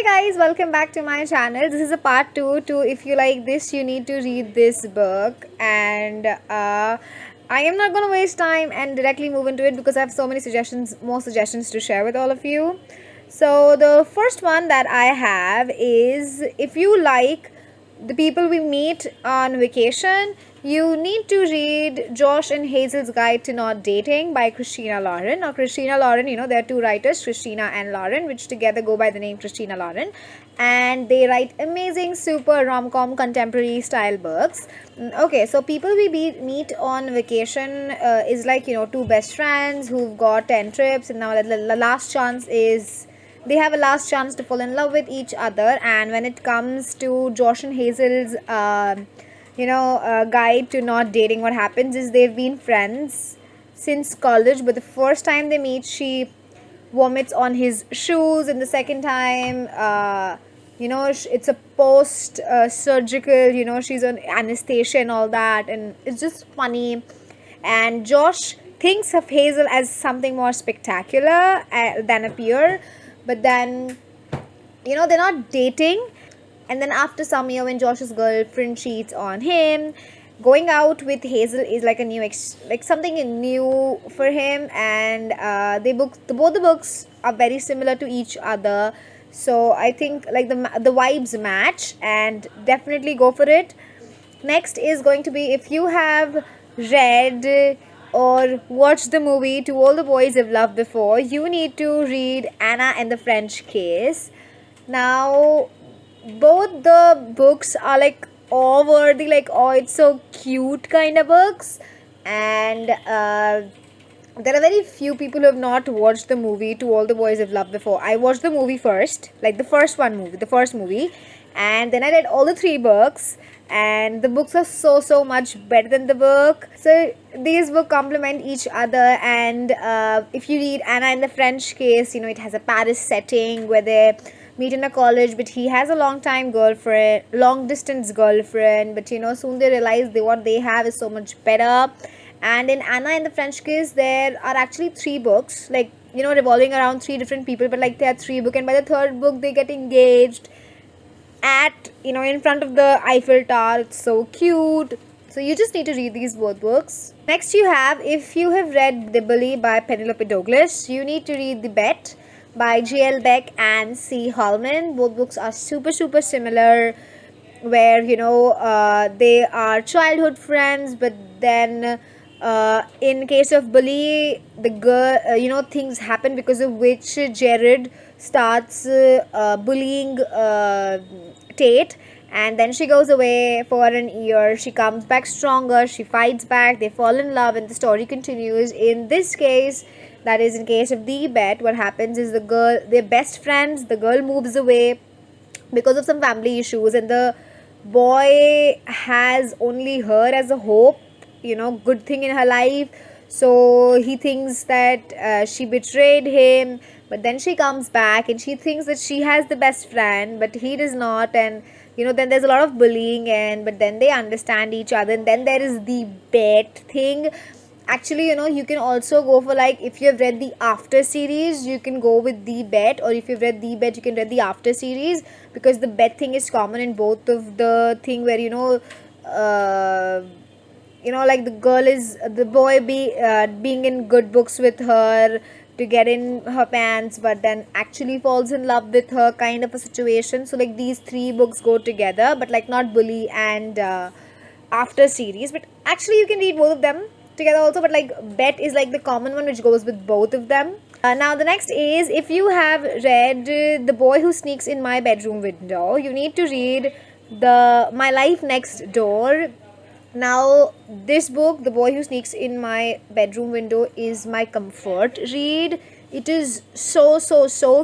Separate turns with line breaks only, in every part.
guys, welcome back to my channel. This is a part 2 to if you like this you need to read this book, and I am not going to waste time and directly move into it because I have so many more suggestions to share with all of you. So the first one that I have is, if you like the people we meet on vacation, you need to read Josh and Hazel's Guide to Not Dating by Christina Lauren. Now, Christina Lauren, there are two writers, Christina and Lauren, which together go by the name Christina Lauren. And they write amazing, super rom-com contemporary style books. Okay, so people we meet on vacation is like, two best friends who've got 10 trips, and now the last chance is they have a last chance to fall in love with each other. And when it comes to Josh and Hazel's guide to not dating, what happens is they've been friends since college, but the first time they meet, she vomits on his shoes, and the second time it's a post surgical, she's on anesthesia and all that, and it's just funny. And Josh thinks of Hazel as something more spectacular than a peer, but then they're not dating. And then after some year, when Josh's girlfriend cheats on him, going out with Hazel is like a new something new for him. And both the books are very similar to each other, so I think like the vibes match, and definitely go for it. Next is going to be, if you have read or watched the movie To All the Boys I've Loved Before, you need to read Anna and the French Kiss. Now, both the books are like awe-worthy, like, oh, it's so cute kind of books. And there are very few people who have not watched the movie To All the Boys I've Loved Before. I watched the movie first, like the first movie, and then I read all the three books, and the books are so much better than the book. So these books complement each other. And if you read Anna in the French Case, it has a Paris setting where they meet in a college, but he has a long distance girlfriend, but soon they realize what they have is so much better. And in Anna in the French Kiss, there are actually three books, like, revolving around three different people, but like there are three books, and by the third book they get engaged at in front of the Eiffel Tower. It's so cute. So you just need to read these both books. Next you have, if you have read The Bully by Penelope Douglas, you need to read The Bet by J.L. Beck and C. Holman. Both books are super similar, where they are childhood friends, but then in case of Bully, the girl, things happen because of which Jared starts bullying Tate, and then she goes away for an year. She comes back stronger, she fights back, they fall in love, and the story continues. In this case, that is in case of The Bet, what happens is they're best friends, the girl moves away because of some family issues, and the boy has only her as a hope, good thing in her life. So he thinks that she betrayed him, but then she comes back and she thinks that she has the best friend, but he does not. And then there's a lot of bullying, but then they understand each other. And then there is the bet thing. Actually, you can also go for, like, if you have read the After series, you can go with The Bet, or if you've read The Bet, you can read the After series, because the bet thing is common in both of the thing, where like the boy being in good books with her to get in her pants, but then actually falls in love with her, kind of a situation. So like these three books go together, but like not Bully and After series, but actually you can read both of them together also, but like Bet is like the common one which goes with both of them. Now the next is, if you have read The Boy Who Sneaks in My Bedroom Window, you need to read My Life Next Door. Now this book, The Boy Who Sneaks in My Bedroom Window, is my comfort read. It is so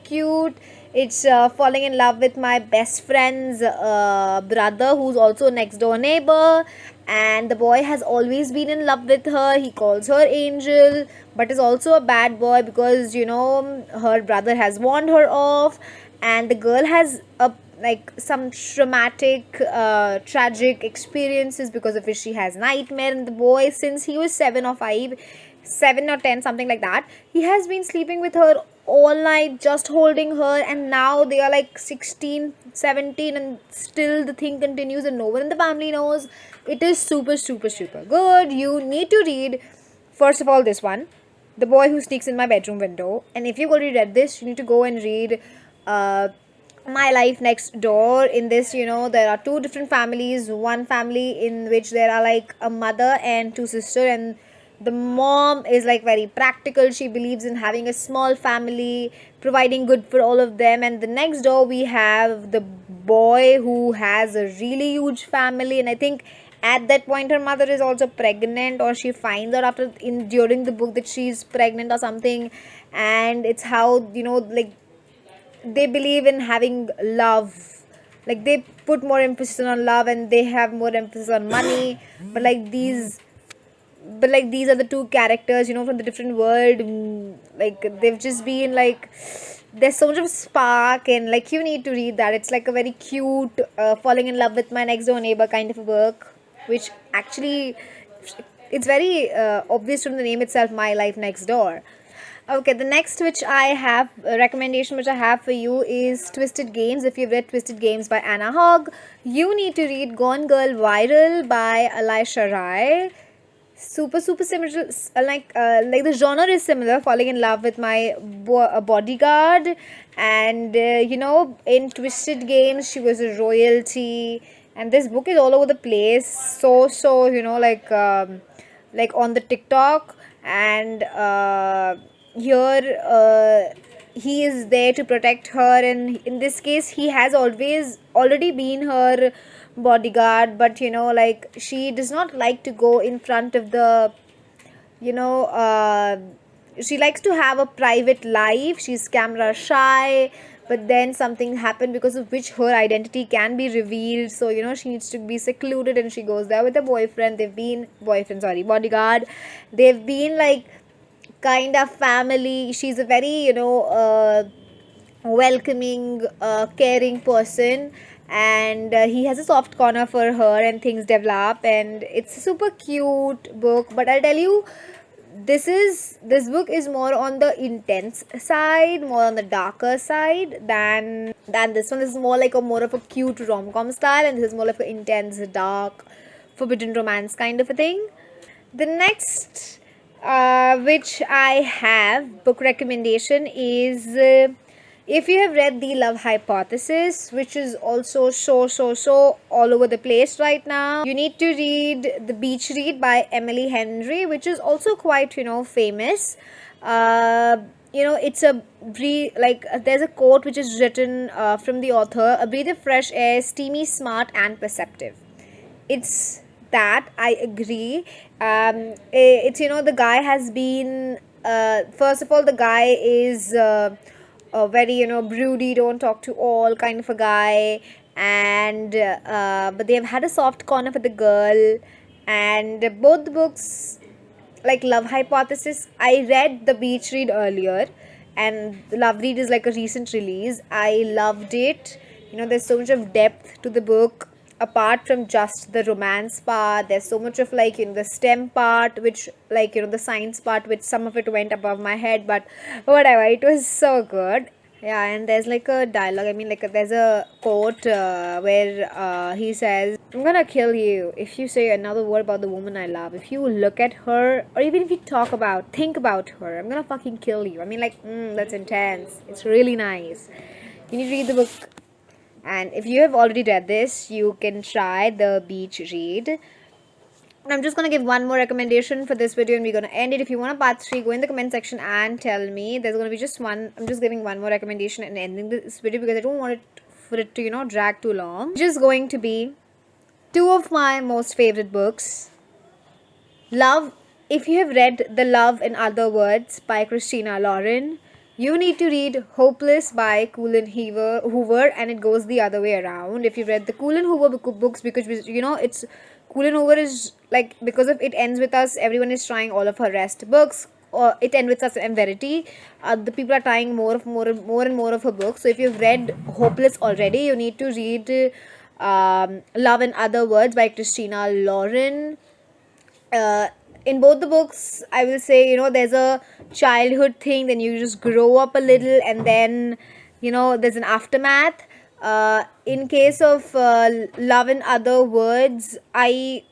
cute. It's falling in love with my best friend's brother, who's also a next door neighbor, and the boy has always been in love with her. He calls her Angel, but is also a bad boy because her brother has warned her off, and the girl has some traumatic tragic experiences because of which she has nightmare. And the boy, since he was 7 or 10, something like that, he has been sleeping with her all night just holding her, and now they are like 16, 17, and still the thing continues and no one in the family knows. It is super, super, super good. You need to read, first of all, this one, The Boy Who Sneaks in My Bedroom Window. And if you've already read this, you need to go and read My Life Next Door. In this, there are two different families. One family in which there are like a mother and two sisters, and the mom is like very practical. She believes in having a small family, providing good for all of them. And the next door we have the boy who has a really huge family, and I think at that point her mother is also pregnant, or she finds out after in during the book that she's pregnant or something. And it's how, like, they believe in having love, like they put more emphasis on love and they have more emphasis on money. But like these are the two characters, from the different world. Like they've just been like, there's so much of spark, and like you need to read that. It's like a very cute, falling in love with my next door neighbor kind of a book, which actually, it's very obvious from the name itself, My Life Next Door. Okay, the next which I have a recommendation which I have for you is Twisted Games. If you've read Twisted Games by Anna Hogg, you need to read Gone Girl Viral by Elisha Rai. Super, super similar, like the genre is similar, falling in love with my bodyguard. And in Twisted Games she was a royalty, and this book is all over the place. So like on the TikTok. And here he is there to protect her, and in this case he has already been her bodyguard. But like she does not like to go in front of the, you know she likes to have a private life. She's camera shy, but then something happened because of which her identity can be revealed. So she needs to be secluded, and she goes there with a boyfriend. Bodyguard. They've been like kind of family. She's a very welcoming, caring person, and he has a soft corner for her, and things develop, and it's a super cute book. But I'll tell you, this book is more on the intense side, more on the darker side than this one. This is more of a cute rom-com style, and this is more like an intense, dark, forbidden romance kind of a thing. The next which I have book recommendation is, if you have read The Love Hypothesis, which is also so all over the place right now, you need to read The Beach Read by Emily Henry, which is also quite famous. It's a there's a quote which is written from the author: "A breath of fresh air, steamy, smart, and perceptive." It's that, I agree. It's the guy has been, first of all, the guy is a very broody, don't talk to all kind of a guy. And but they've had a soft corner for the girl. And both the books, like Love Hypothesis, I read The Beach Read earlier, and the Love Read is like a recent release. I loved it. There's so much of depth to the book. Apart from just the romance part, there's so much of the STEM part, which the science part, which some of it went above my head, but whatever, it was so good. Yeah, and there's like a dialogue, there's a quote where he says, "I'm gonna kill you if you say another word about the woman I love. If you look at her, or even if you think about her, I'm gonna fucking kill you." That's intense. It's really nice. You need to read the book. And if you have already read this, you can try The Beach Read. And I'm just going to give one more recommendation for this video, and we're going to end it. If you want a part 3, go in the comment section and tell me. There's going to be just one. I'm just giving one more recommendation and ending this video because I don't want it for it to, drag too long. Just going to be two of my most favorite books. Love. If you have read The Love in Other Words by Christina Lauren, you need to read Hopeless by Colin Hoover, and it goes the other way around. If you've read the Colin Hoover books, because it's Colin Hoover is like, because of It Ends With Us, everyone is trying all of her rest books, or It Ends With Us and Verity. The people are trying more and more of her books. So if you've read Hopeless already, you need to read Love in Other Words by Christina Lauren. in both the books, I will say, there's a childhood thing, then you just grow up a little, and then, there's an aftermath. In case of Love in Other Words, I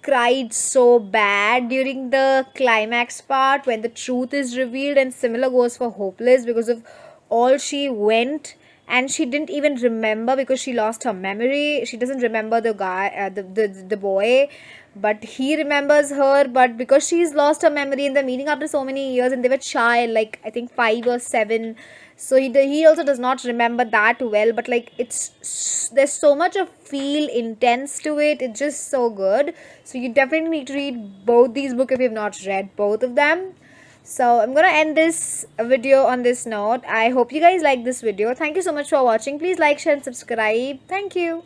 cried so bad during the climax part when the truth is revealed, and similar goes for Hopeless, because of all she went, and she didn't even remember because she lost her memory. She doesn't remember the guy, the boy, but he remembers her. But because she's lost her memory in the meeting after so many years, and they were child, like I think 5 or 7, so he also does not remember that well. But like there's so much of feel intense to it. It's just so good. So you definitely need to read both these books if you've not read both of them. So I'm gonna end this video on this note. I hope you guys like this video. Thank you so much for watching. Please like, share, and subscribe. Thank you.